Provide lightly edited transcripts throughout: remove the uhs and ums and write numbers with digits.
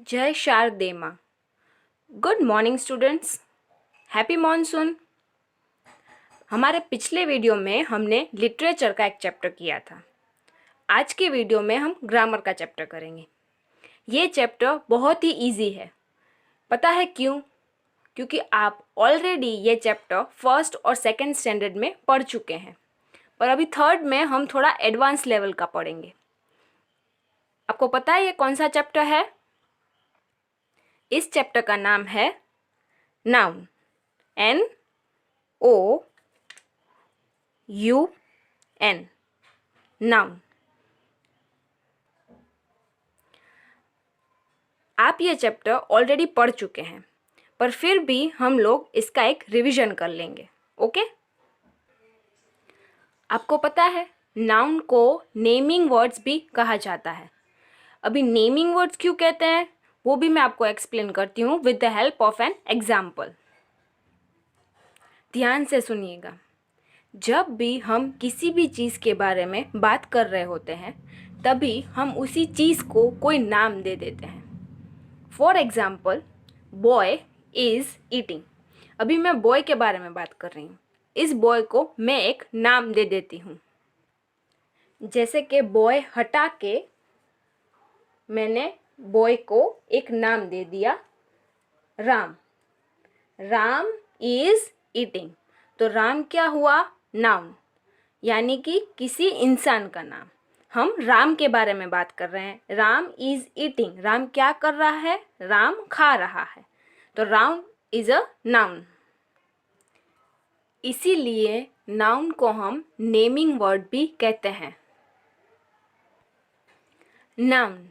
जय शारदे माँ। Good morning students, happy monsoon. हमारे पिछले वीडियो में हमने लिटरेचर का एक चैप्टर किया था। आज के वीडियो में हम ग्रामर का चैप्टर करेंगे। ये चैप्टर बहुत ही इजी है। पता है क्यों? क्योंकि आप ऑलरेडी ये चैप्टर फर्स्ट और सेकंड स्टैंडर्ड में पढ़ चुके हैं, पर अभी थर्ड में हम थोड़ा एडवांस लेवल का पढ़ेंगे। आपको पता है ये कौन सा चैप्टर है? इस चैप्टर का नाम है नाउन। NOUN, noun. आप ये चैप्टर ऑलरेडी पढ़ चुके हैं, पर फिर भी हम लोग इसका एक रिवीजन कर लेंगे। ओके? आपको पता है नाउन को नेमिंग वर्ड्स भी कहा जाता है। अभी नेमिंग वर्ड्स क्यों कहते हैं वो भी मैं आपको एक्सप्लेन करती हूँ with the help of an example. ध्यान से सुनिएगा। जब भी हम किसी भी चीज़ के बारे में बात कर रहे होते हैं, तभी हम उसी चीज़ को कोई नाम दे देते हैं। For example, boy is eating. अभी मैं बॉय के बारे में बात कर रही हूँ। इस बॉय को मैं एक नाम दे देती हूँ। जैसे कि बॉय हटा के मैंने बॉय को एक नाम दे दिया, राम। Ram is eating. तो राम क्या हुआ? नाउन, यानी कि किसी इंसान का नाम। हम राम के बारे में बात कर रहे हैं। Ram is eating. राम क्या कर रहा है? राम खा रहा है। तो राम इज अ नाउन। इसीलिए नाउन को हम नेमिंग वर्ड भी कहते हैं। Noun,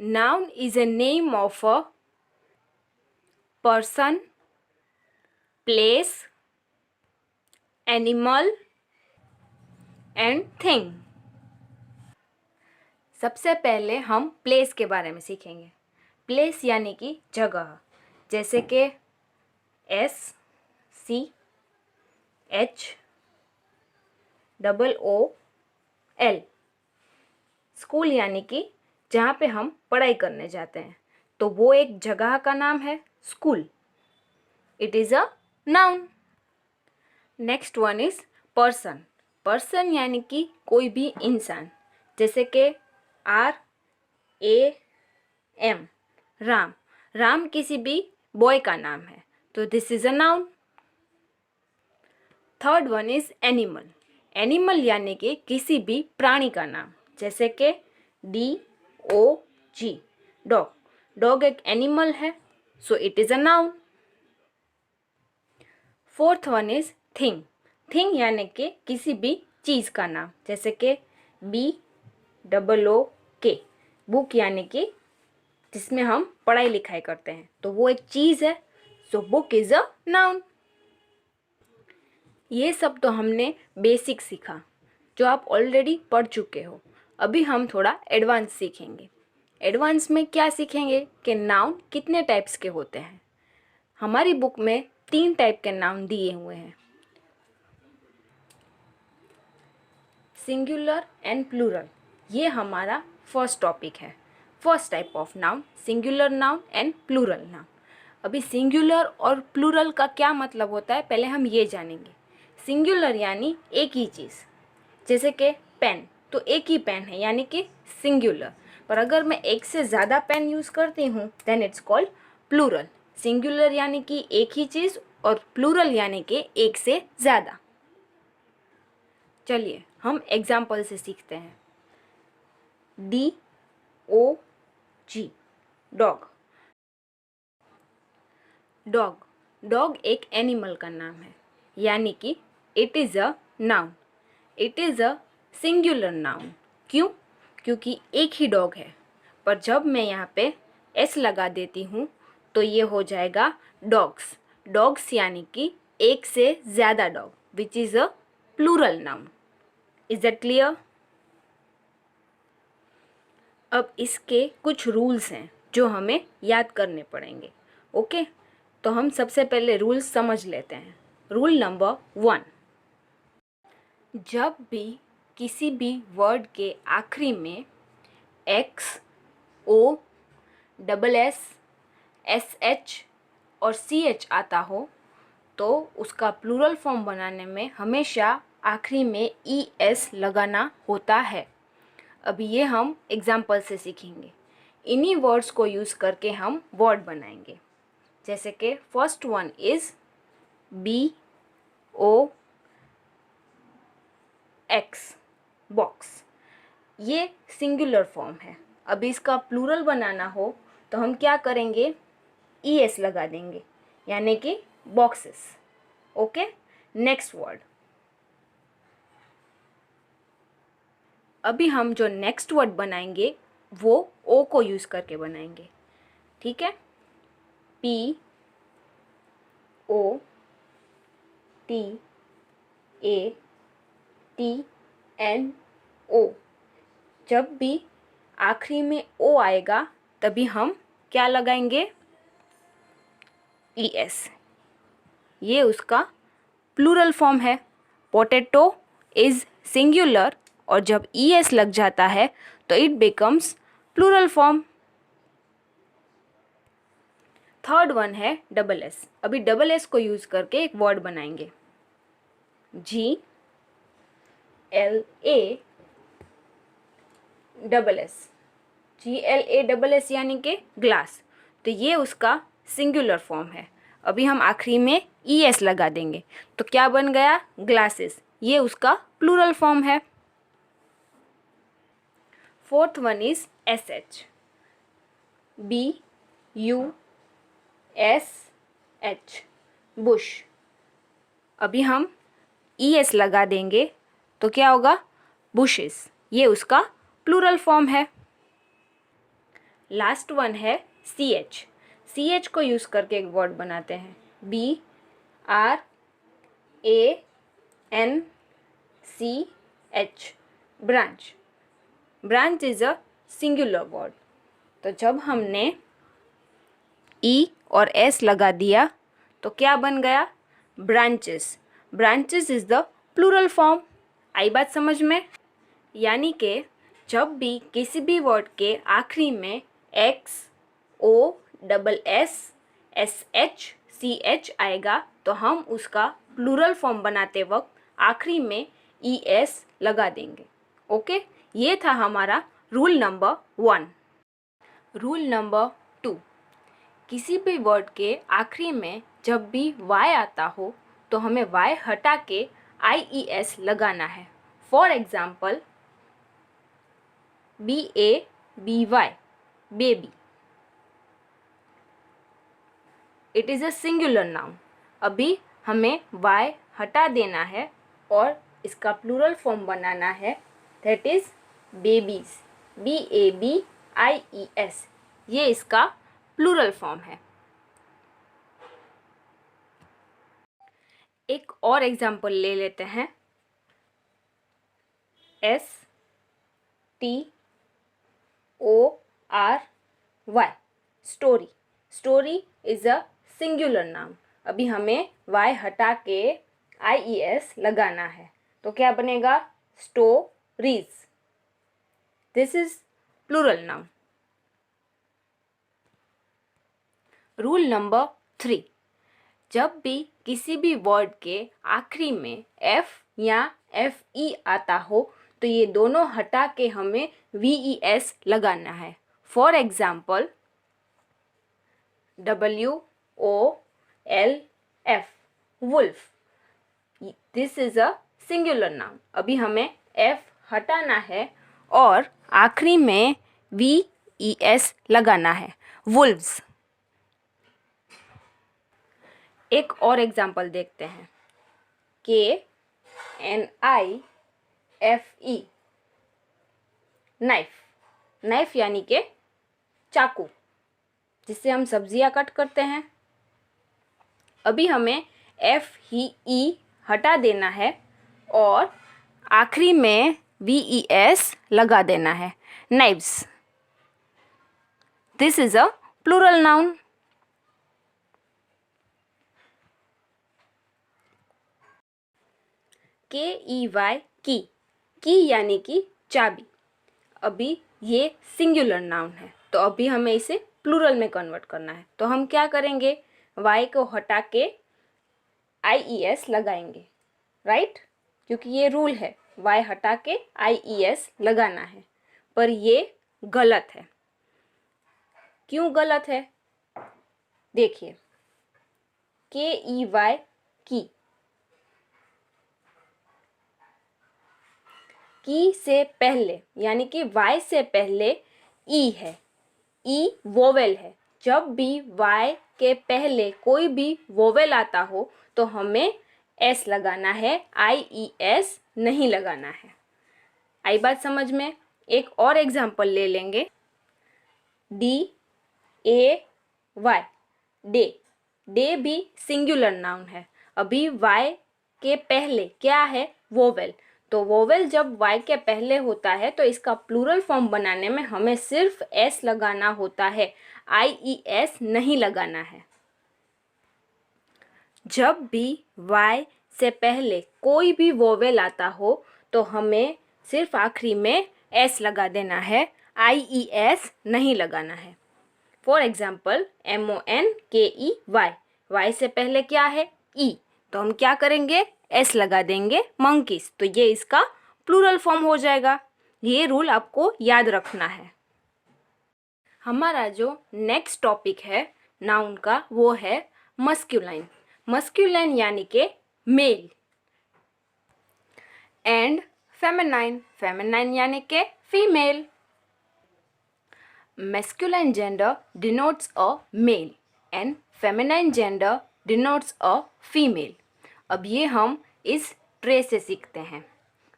noun is a name of a person, place, animal and thing. सबसे पहले हम प्लेस के बारे में सीखेंगे। प्लेस यानी कि जगह, जैसे कि SCHOOL। स्कूल यानी कि जहाँ पे हम पढ़ाई करने जाते हैं, तो वो एक जगह का नाम है, school. It is a noun. Next one is person. Person यानी कि कोई भी इंसान, जैसे कि RAM, राम। राम किसी भी बॉय का नाम है, तो this is a noun. Third one is animal. Animal यानी कि किसी भी प्राणी का नाम, जैसे कि DOG, डॉग। डॉग एक एनिमल है, so it is a noun. Fourth one is thing. Thing यानी कि किसी भी चीज़ का नाम, जैसे कि BOOK, बुक यानी कि जिसमें हम पढ़ाई लिखाई करते हैं, तो वो एक चीज़ है, so book is a noun. ये सब तो हमने बेसिक सीखा, जो आप ऑलरेडी पढ़ चुके हो। अभी हम थोड़ा एडवांस सीखेंगे। एडवांस में क्या सीखेंगे कि नाउन कितने टाइप्स के होते हैं। हमारी बुक में 3 टाइप के नाउन दिए हुए हैं, सिंगुलर एंड प्लूरल। ये हमारा फर्स्ट टॉपिक है। First type of noun, singular noun and plural noun. अभी सिंगुलर और प्लूरल का क्या मतलब होता है, पहले हम ये जानेंगे। सिंगुलर यानी एक ही चीज़, जैसे कि पेन, तो एक ही पेन है यानी कि सिंगुलर। पर अगर मैं एक से ज़्यादा पेन यूज़ करती हूँ, then it's called plural. Singular यानी कि एक ही चीज़ और प्लूरल यानी कि एक से ज़्यादा। चलिए हम एग्जाम्पल से सीखते हैं। DOG, dog. डॉग, डॉग एक एनिमल का नाम है, यानी कि it is a noun. It is a singular noun. क्यों? क्योंकि एक ही डॉग है। पर जब मैं यहाँ पे S लगा देती हूँ, तो ये हो जाएगा डॉग्स। डॉग्स यानी कि एक से ज़्यादा dog, which is a plural noun. Is that clear? अब इसके कुछ रूल्स हैं जो हमें याद करने पड़ेंगे। ओके, तो हम सबसे पहले रूल्स समझ लेते हैं। रूल नंबर 1, जब भी किसी भी वर्ड के आखिरी में X, O, double S, S H और सी एच आता हो तो उसका प्लूरल फॉर्म बनाने में हमेशा आखिरी में ई एस लगाना होता है। अभी ये हम एग्जाम्पल से सीखेंगे। इन्हीं वर्ड्स को यूज़ करके हम वर्ड बनाएंगे। जैसे कि first one is B O X, box. ये सिंगुलर फॉर्म है। अभी इसका प्लूरल बनाना हो तो हम क्या करेंगे, ई एस लगा देंगे, यानी कि बॉक्सेस। Okay, next word. अभी हम जो नेक्स्ट वर्ड बनाएंगे वो ओ को यूज़ करके बनाएंगे, ठीक है। P O T A T N O. जब भी आखिरी में ओ आएगा तभी हम क्या लगाएंगे, ई एस। ये उसका प्लूरल फॉर्म है। पोटैटो इज़ सिंगुलर और जब ई एस लग जाता है तो it becomes plural form. Third one है डबल एस। अभी डबल एस को यूज़ करके एक वर्ड बनाएंगे, G L A double S. G L A double S यानी कि ग्लास। तो ये उसका सिंगुलर फॉर्म है। अभी हम आखिरी में ई एस लगा देंगे तो क्या बन गया, ग्लासेस। ये उसका प्लूरल फॉर्म है। Fourth one is S H, B U S H, bush. अभी हम ई एस लगा देंगे तो क्या होगा, बुशेस। ये उसका प्लूरल फॉर्म है। लास्ट वन है सी एच। सी एच को यूज़ करके एक वर्ड बनाते हैं, B R A N C H, branch. Branch is a singular word. तो जब हमने ई और एस लगा दिया तो क्या बन गया, branches. Branches is the plural form. आई बात समझ में? यानी कि जब भी किसी भी वर्ड के आखिरी में X O double S S H C H आएगा तो हम उसका प्लूरल फॉर्म बनाते वक्त आखिरी में ई एस लगा देंगे। ओके, ये था हमारा रूल नंबर 1। रूल नंबर 2, किसी भी वर्ड के आखिरी में जब भी वाई आता हो तो हमें वाई हटा के आई ई एस लगाना है। For example, B A B Y, baby. It is a singular noun. अभी हमें वाई हटा देना है और इसका प्लूरल फॉर्म बनाना है, that is babies, B A B I E S. ये इसका प्लूरल फॉर्म है। एक और एग्जाम्पल ले लेते हैं, S T O R Y, story. Story is a singular noun. अभी हमें वाई हटा के आई ई एस लगाना है तो क्या बनेगा, stories. This is plural noun. Rule number 3, जब भी किसी भी वर्ड के आखिरी में एफ या एफ ई आता हो तो ये दोनों हटा के हमें वी ई एस लगाना है। For example, W O L F, wolf. This is a singular noun. अभी हमें एफ हटाना है और आखिरी में वी ई एस लगाना है, वुल्व्स। एक और एग्जाम्पल देखते हैं, K N I F E, knife. Knife यानी कि चाकू, जिससे हम सब्जियां कट करते हैं। अभी हमें एफ ही ई हटा देना है और आखिरी में वी ई एस लगा देना है, knives. This is a plural noun. K E Y, की यानी कि चाबी। अभी ये सिंगुलर नाउन है तो अभी हमें इसे प्लूरल में कन्वर्ट करना है। तो हम क्या करेंगे, y को हटा के IES लगाएंगे, राइट, क्योंकि ये रूल है, y हटा के IES लगाना है। पर ये गलत है। क्यों गलत है? देखिए, KEY की से पहले यानी कि y से पहले ई है, ई वोवेल है। जब भी y के पहले कोई भी वोवेल आता हो तो हमें s लगाना है, IES नहीं लगाना है। आई बात समझ में? एक और एग्जांपल ले लेंगे, DAY, डे। डे भी सिंगुलर नाउन है। अभी y के पहले क्या है, वोवेल। तो वोवेल जब y के पहले होता है तो इसका प्लूरल फॉर्म बनाने में हमें सिर्फ s लगाना होता है, IES नहीं लगाना है। जब भी y से पहले कोई भी वोवेल आता हो तो हमें सिर्फ आखिरी में s लगा देना है, IES नहीं लगाना है। फॉर एग्जाम्पल MONKEY, y से पहले क्या है, ई, तो हम क्या करेंगे, s लगा देंगे, मंकीज। तो ये इसका प्लूरल फॉर्म हो जाएगा। ये रूल आपको याद रखना है। हमारा जो नेक्स्ट टॉपिक है नाउन का, वो है मस्क्यूलाइन। मस्क्यूलाइन यानी के मेल, एंड फेमिनाइन, फेमिनाइन यानी के female. Masculine gender denotes a male and feminine gender denotes a female. अब ये हम इस ट्रे से सीखते हैं।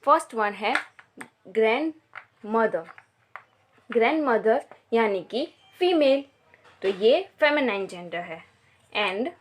फर्स्ट वन है ग्रैंड मदर। ग्रैंड मदर यानी कि फीमेल, तो ये फेमिनाइन जेंडर है। And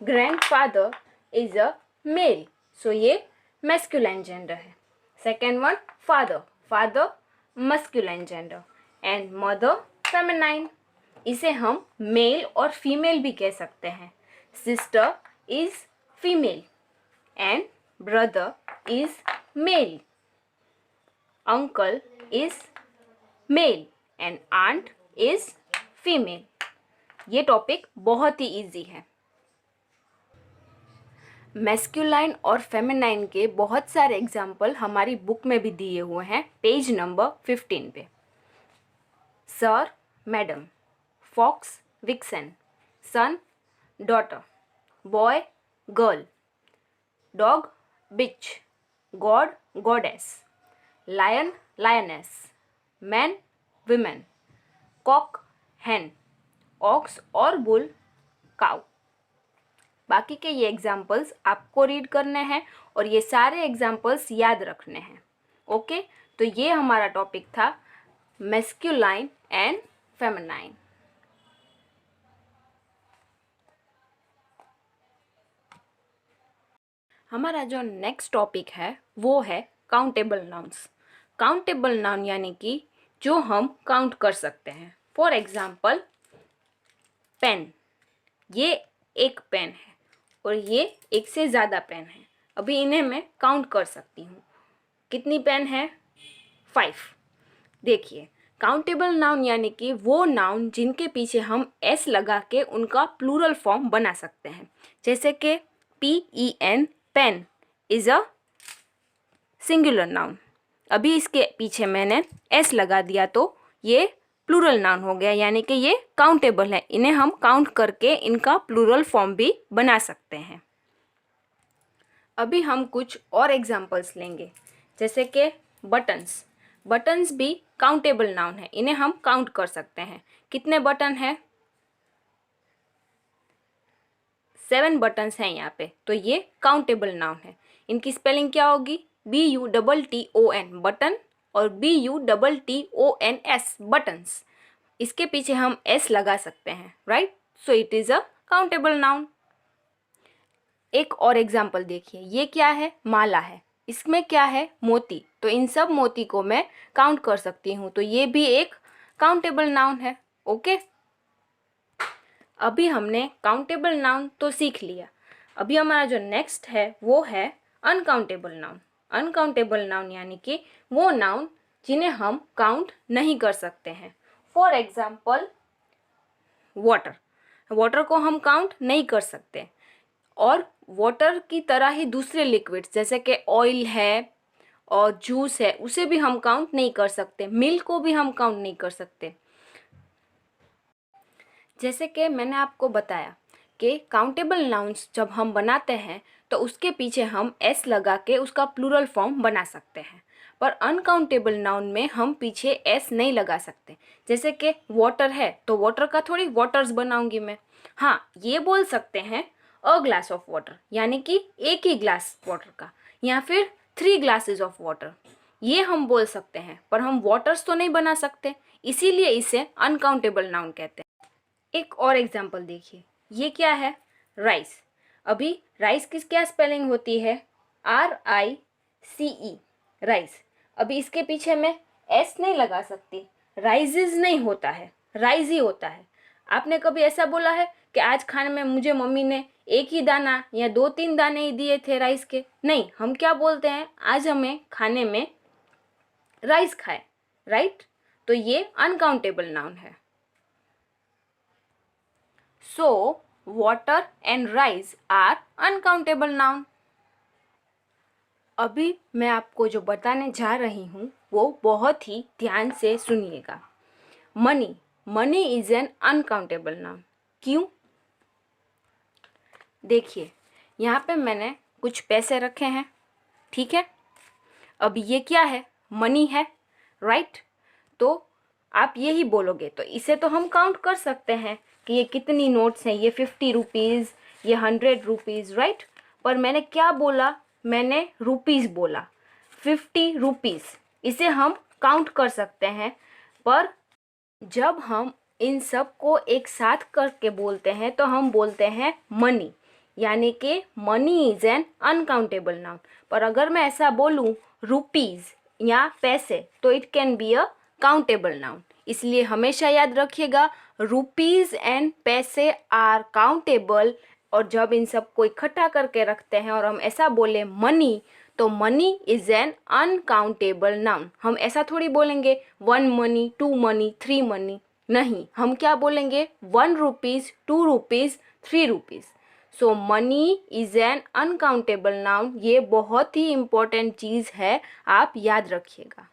grand father is a male, so ये मैस्कुलाइन जेंडर है। Second one father, father masculine gender, and mother feminine. इसे हम मेल और फीमेल भी कह सकते हैं। Sister is female and brother is male, uncle is male and aunt is female. ये टॉपिक बहुत ही इजी है। मैस्कुलाइन और फेमिनाइन के बहुत सारे एग्जाम्पल हमारी बुक में भी दिए हुए हैं, पेज नंबर 15 पे। Sir madam, fox vixen, son daughter, boy girl, dog bitch, god goddess, lion lioness, man women, cock hen, ox और बुल काउ। बाकी के ये एग्जाम्पल्स आपको रीड करने हैं और ये सारे एग्जाम्पल्स याद रखने हैं। ओके, तो ये हमारा टॉपिक था मैस्कुलाइन एंड फेमिनाइन। हमारा जो नेक्स्ट टॉपिक है वो है काउंटेबल नाउन्स। काउंटेबल नाउन यानी कि जो हम काउंट कर सकते हैं। फॉर एग्जाम्पल पेन, ये एक पेन है और ये एक से ज़्यादा पेन है। अभी इन्हें मैं काउंट कर सकती हूँ। कितनी पेन है? 5। देखिए, काउंटेबल नाउन यानी कि वो नाउन जिनके पीछे हम s लगा के उनका प्लूरल फॉर्म बना सकते हैं। जैसे कि PEN, pen is a singular noun. अभी इसके पीछे मैंने s लगा दिया तो ये प्लूरल नाउन हो गया, यानी कि ये काउंटेबल है। इन्हें हम काउंट करके इनका प्लूरल फॉर्म भी बना सकते हैं। अभी हम कुछ और एग्जांपल्स लेंगे, जैसे कि बटन्स। बटन्स भी काउंटेबल नाउन है, इन्हें हम काउंट कर सकते हैं। कितने बटन है? 7 बटन्स हैं यहाँ पे, तो ये काउंटेबल नाउन है। इनकी स्पेलिंग क्या होगी? BUTTON बटन और BUTTONS बटन्स। इसके पीछे हम s लगा सकते हैं, right? So it is a countable noun. एक और एग्जाम्पल देखिए, ये क्या है? माला है। इसमें क्या है? मोती। तो इन सब मोती को मैं काउंट कर सकती हूँ, तो ये भी एक काउंटेबल नाउन है। ओके, अभी हमने काउंटेबल नाउन तो सीख लिया। अभी हमारा जो नेक्स्ट है वो है अनकाउंटेबल नाउन। अनकाउंटेबल नाउन यानी कि वो नाउन जिन्हें हम काउंट नहीं कर सकते हैं। फॉर एग्जाम्पल वाटर को हम काउंट नहीं कर सकते। और वाटर की तरह ही दूसरे लिक्विड्स जैसे कि ऑयल है और जूस है, उसे भी हम काउंट नहीं कर सकते। मिल्क को भी हम काउंट नहीं कर सकते। जैसे कि मैंने आपको बताया कि काउंटेबल नाउन्स जब हम बनाते हैं तो उसके पीछे हम एस लगा के उसका प्लूरल फॉर्म बना सकते हैं, पर अनकाउंटेबल नाउन में हम पीछे एस नहीं लगा सकते। जैसे कि वाटर है तो वाटर का थोड़ी वाटर्स बनाऊंगी मैं। हाँ, ये बोल सकते हैं अ ग्लास ऑफ वाटर, यानी कि एक ही ग्लास वाटर का, या फिर 3 ग्लासेस ऑफ वाटर, ये हम बोल सकते हैं, पर हम वाटर्स तो नहीं बना सकते, इसीलिए इसे अनकाउंटेबल नाउन कहते हैं। एक और एग्जाम्पल देखिए, ये क्या है? राइस। अभी राइस की क्या स्पेलिंग होती है? RICE, rice. अभी इसके पीछे मैं एस नहीं लगा सकती, राइजेज नहीं होता है, राइज ही होता है। आपने कभी ऐसा बोला है कि आज खाने में मुझे मम्मी ने एक ही दाना या 2-3 दाने ही दिए थे राइस के? नहीं, हम क्या बोलते हैं, आज हमें खाने में राइस खाए, राइट? तो ये अनकाउंटेबल नाउन है। So, water and rice are uncountable noun. अभी मैं आपको जो बताने जा रही हूँ वो बहुत ही ध्यान से सुनिएगा। Money is an uncountable noun. क्यों? देखिए, यहाँ पे मैंने कुछ पैसे रखे हैं, ठीक है? अब ये क्या है? मनी है, राइट? तो आप यही बोलोगे तो इसे तो हम काउंट कर सकते हैं कि ये कितनी नोट्स हैं, ये 50 रुपीज़, ये 100 रुपीज़, राइट? पर मैंने क्या बोला? मैंने रुपीज़ बोला, 50 रुपीज़, इसे हम काउंट कर सकते हैं। पर जब हम इन सब को एक साथ करके बोलते हैं तो हम बोलते हैं मनी, यानी कि money is an uncountable noun. पर अगर मैं ऐसा बोलूँ रुपीज़ या पैसे, तो it can be a countable noun. इसलिए हमेशा याद रखिएगा, रुपीज़ एंड पैसे आर काउंटेबल। और जब इन सब को इकट्ठा करके रखते हैं और हम ऐसा बोले मनी, तो money is an uncountable noun. हम ऐसा थोड़ी बोलेंगे 1 मनी, 2 मनी, 3 मनी, नहीं, हम क्या बोलेंगे 1 rupees, 2 rupees, 3 rupees. So money is an uncountable noun. ये बहुत ही इम्पोर्टेंट चीज़ है, आप याद रखिएगा।